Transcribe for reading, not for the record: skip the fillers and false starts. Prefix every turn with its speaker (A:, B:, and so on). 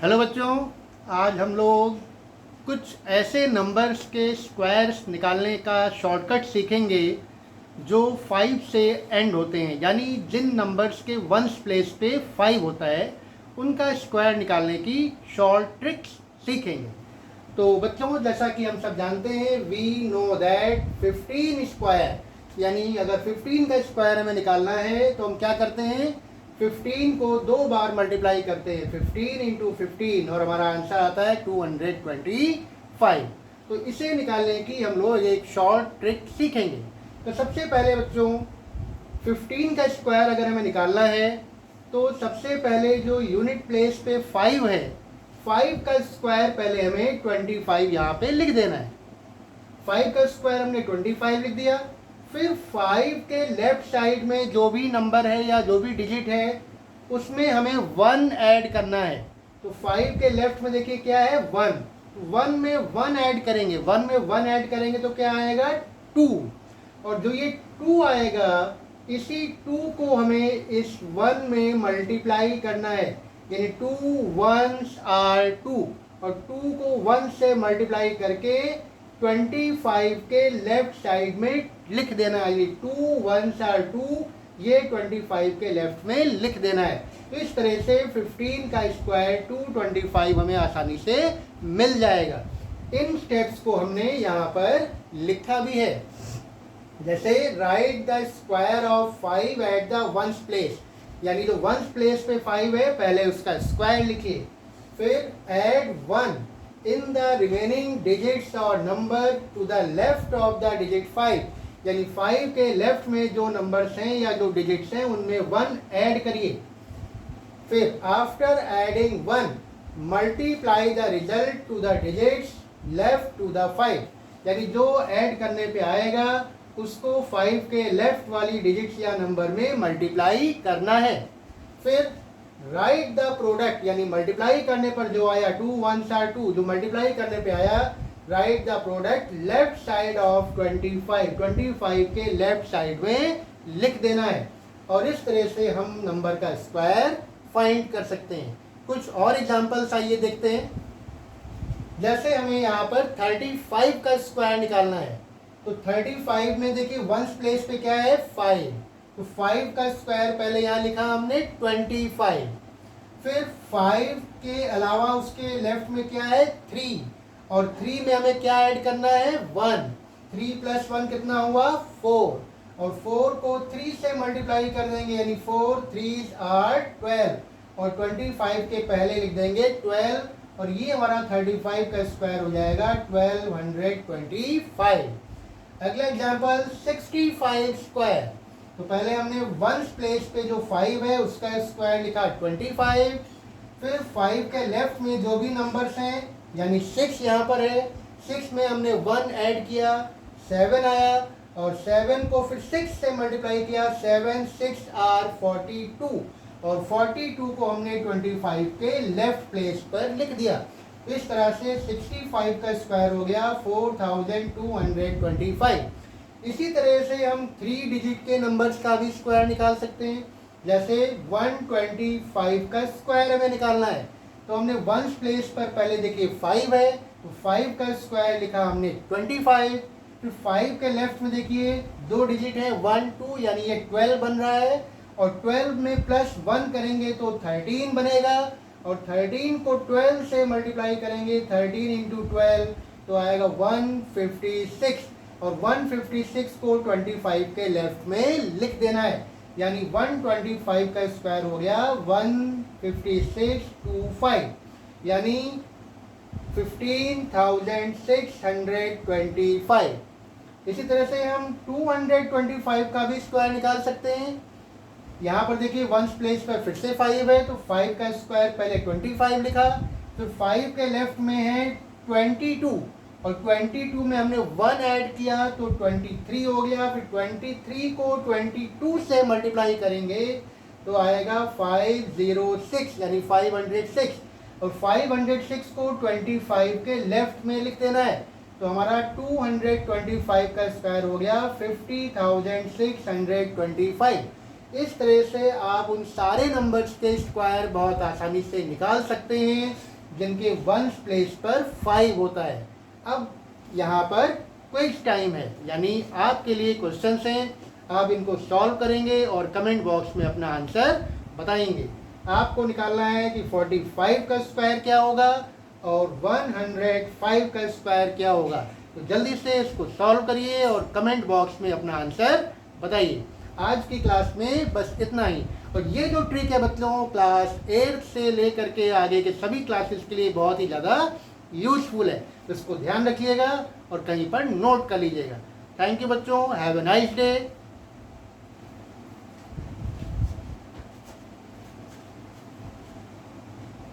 A: Hello बच्चों, आज हम लोग कुछ ऐसे नंबर्स के स्क्वायर्स निकालने का शॉर्टकट सीखेंगे जो 5 से एंड होते हैं। यानी जिन नंबर्स के वंस प्लेस पे 5 होता है उनका स्क्वायर निकालने की शॉर्ट ट्रिक्स सीखेंगे। तो बच्चों, जैसा कि हम सब जानते हैं, वी नो दैट 15 स्क्वायर, यानी अगर 15 का स्क्वायर हमें निकालना है तो हम क्या करते हैं, 15 को 2 बार मल्टीप्लाई करते हैं, 15 इंटू 15, और हमारा आंसर आता है 225। तो इसे निकालने की हम लोग एक शॉर्ट ट्रिक सीखेंगे। तो सबसे पहले बच्चों, 15 का स्क्वायर अगर हमें निकालना है तो सबसे पहले जो यूनिट प्लेस पे 5 है, 5 का स्क्वायर पहले हमें 25 यहाँ पे लिख देना है। 5 का स्क्वायर हमने 25 लिख दिया। फिर 5 के लेफ्ट साइड में जो भी नंबर है या जो भी डिजिट है उसमें हमें 1 ऐड करना है। तो 5 के लेफ्ट में देखिए क्या है, 1। 1 में 1 ऐड करेंगे, 1 में 1 ऐड करेंगे तो क्या आएगा, 2। और जो ये 2 आएगा, इसी 2 को हमें इस 1 में मल्टीप्लाई करना है, यानी 2 1s आर 2, और 2 को 1 से मल्टीप्लाई करके 25 के लेफ्ट साइड में लिख देना है। ये 2 1s आर 2, ये 25 के लेफ्ट में लिख देना है। तो इस तरह से 15 का स्क्वायर 225 हमें आसानी से मिल जाएगा। इन स्टेप्स को हमने यहाँ पर लिखा भी है, जैसे right the square of 5 at the ones place, यानी जो वंस प्लेस पे 5 है पहले उसका स्क्वायर लिखिए, फिर add 1 in the remaining digits और number to the left of the digit 5, यानी 5 के लेफ्ट में जो नंबर्स हैं या जो डिजिट्स हैं उनमें 1 ऐड करिए। फिर after adding 1 multiply the result to the digits left to the 5, यानी जो ऐड करने पे आएगा उसको 5 के लेफ्ट वाली डिजिट्स या नंबर में मल्टीप्लाई करना है। फिर राइट द प्रोडक्ट, यानी मल्टीप्लाई करने पर जो आया 2 1s आर 2, जो मल्टीप्लाई करने पे आया, right the product left side of 25, 25 के लेफ्ट साइड में लिख देना है। और इस तरह से हम नंबर का स्क्वायर फाइंड कर सकते हैं। कुछ और एग्जांपल्स आइए देखते हैं। जैसे हमें यहाँ पर 35 का स्क्वायर निकालना है, तो 35 में देखिए वंस प्लेस पे क्या है, 5, तो 5 का स्क्वायर पहले यहाँ लिखा हमने 25। फिर 5 के अलावा उसके लेफ्ट में क्या है, 3, और 3 में हमें क्या ऐड करना है, 1। 3 प्लस 1 कितना हुआ, 4, और 4 को 3 से मल्टीप्लाई कर देंगे, यानी 4 3s आर 12, और 25 के पहले लिख देंगे 12, और ये हमारा 35 का स्क्वायर हो जाएगा 1225। अगला एग्जाम्पल 65 स्क्वायर, तो पहले हमने वंस प्लेस पे जो 5 है उसका स्क्वायर लिखा 25। फिर 5 के लेफ्ट में जो भी नंबर्स हैं, यानी 6 यहाँ पर है, 6 में हमने 1 ऐड किया, 7 आया, और 7 को फिर 6 से मल्टीप्लाई किया, 7 6 आर 42, और 42 को हमने 25 के लेफ्ट प्लेस पर लिख दिया। इस तरह से 65 का स्क्वायर हो गया 4225। इसी तरह से हम 3 डिजिट के नंबर्स का भी स्क्वायर निकाल सकते हैं। जैसे 125 का स्क्वायर हमें निकालना है, तो हमने वंस प्लेस पर पहले देखिए 5 है, तो 5 का स्क्वायर लिखा हमने 25। फिर 5 के लेफ्ट में देखिए 2 डिजिट है, 1 2, यानी ये 12 बन रहा है, और 12 में प्लस 1 करेंगे तो 13 बनेगा, और 13 को 12 से मल्टीप्लाई करेंगे, 13 इंटू 12 तो आएगा 156, और 156 को 25 के लेफ्ट में लिख देना है, यानी 125 का स्क्वायर हो गया 15625, यानी 15625। इसी तरह से हम 225 का भी स्क्वायर निकाल सकते हैं। यहाँ पर देखिए वंस प्लेस पर फिर से 5 है, तो 5 का स्क्वायर पहले 25 लिखा, फिर 5 के लेफ्ट में है 22, और 22 में हमने 1 ऐड किया तो 23 हो गया। फिर 23 को 22 से मल्टीप्लाई करेंगे तो आएगा 506, यानी 506, और 506 को 25 के लेफ्ट में लिख देना है, तो हमारा 225 का स्क्वायर हो गया 50625। इस तरह से आप उन सारे नंबर्स के स्क्वायर बहुत आसानी से निकाल सकते हैं। जिनके वंस प्लेस पर 5 होता है। अब यहाँ पर क्विज टाइम है, यानी आपके लिए क्वेश्चंस हैं, आप इनको सॉल्व करेंगे और कमेंट बॉक्स में अपना आंसर बताएंगे। आपको निकालना है कि 45 का स्क्वायर क्या होगा और 105 का स्क्वायर क्या होगा। तो जल्दी से इसको सॉल्व करिए और कमेंट बॉक्स में अपना आंसर बताइए। आज की क्लास में बस इतना ही। और ये जो ट्रिक है बच्चों, क्लास 8 से लेकर के आगे के सभी क्लासेस के लिए बहुत ही ज़्यादा यूजफुल है। तो इसको ध्यान रखिएगा और कहीं पर नोट कर लीजिएगा। थैंक यू बच्चों, हैव अ नाइस डे।